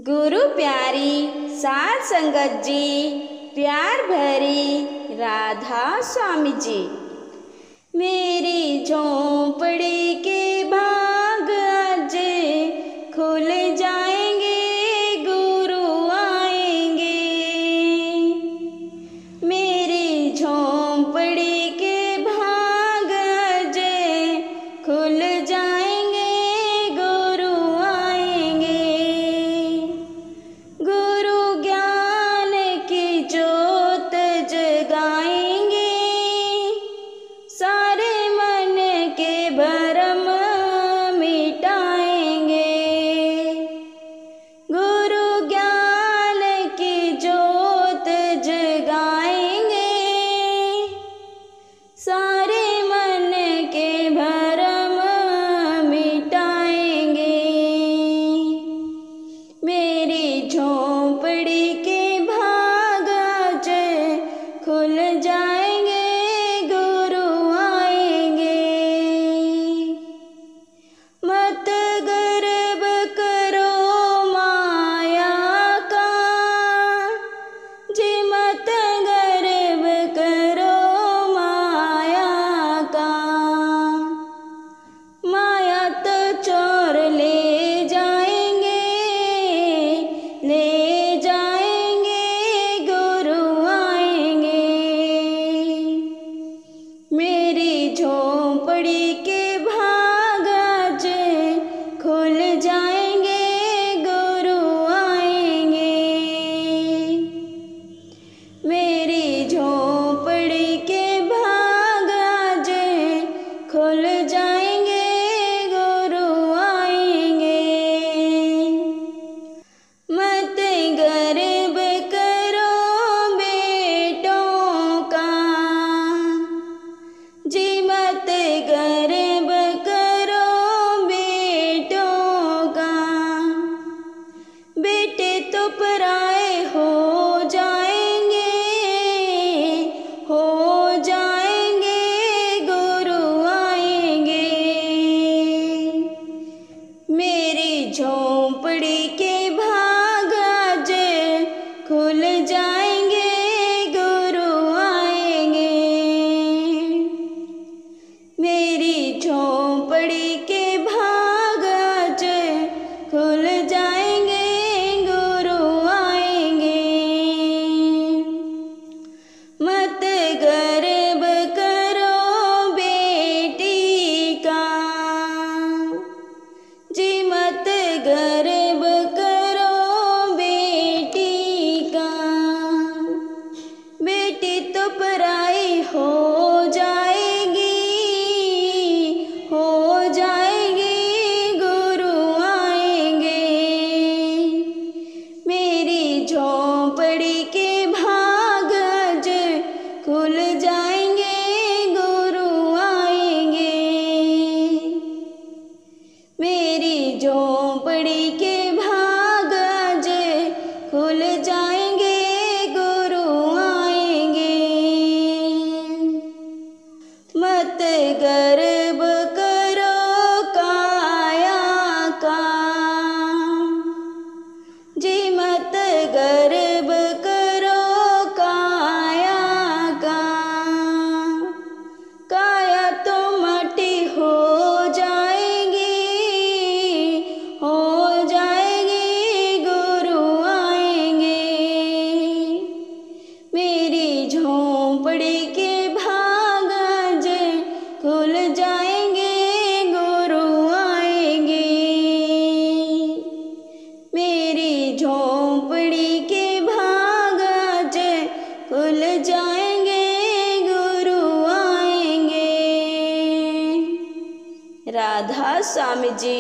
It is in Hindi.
गुरु प्यारी साध संगत जी, प्यार भरी राधा स्वामी जी। मेरी झोंपड़ी के भाग आज खुल जाएंगे, गुरु आएंगे। मेरी झोंपड़ी के भाग आज खुल जाएंगे, गुरु आएंगे। गुरु ज्ञान की जोत जगाएंगे, सारे मन के भरम मिटाएंगे। गुरु ज्ञान की जोत जगाएंगे, सारे मन के भरम मिटाएंगे। मेरी झोंपड़ी के भाग आज खुल जाएंगे, गुरु आएंगे। मत गर्व करो माया का जी, मत गर्व करो माया का। माया तो चोर ले जाएंगे, ले जाएंगे, गुरु आएंगे। मेरी झोंपड़ी के भाग आज खुल जाएंगे, गुरु आएंगे। मेरी झोंपड़ी के भाग आज खुल जाएंगे, गुरु आएंगे। मत गर्व करो बेटों का जी, मत गर्व करो बेटों का। बेटे तो पराए हो जाएंगे, हो जाएंगे, गुरु आएंगे। मेरी झोंपड़ी के भाग आज खुल जाएंगे, गुरु आएंगे। मेरी झोंपड़ी के भाग आज खुल जाएंगे, गुरु आएंगे। मत गर्व करो बेटी का जी, मत गर्व करो बेटी का। बेटी तो पराई हो जाएगी, हो जाएगी, गुरु आएंगे। मेरी झोंपड़ी के भाग आज खुल जाएंगे, गुरु आएंगे। मेरी झोंपड़ी के भाग आज खुल जाएंगे, गुरु आएंगे। मत गर्व करो काया का जी, मत गर्व करो काया का। काया तो माटी हो जाएगी, हो जाएगी, गुरु आएंगे। मेरी झोंपड़ी के भाग आज खुल जाएंगे, गुरु आएंगे। मेरी झोंपड़ी के भाग आज खुल जाएंगे, गुरु आएंगे। राधा स्वामी जी।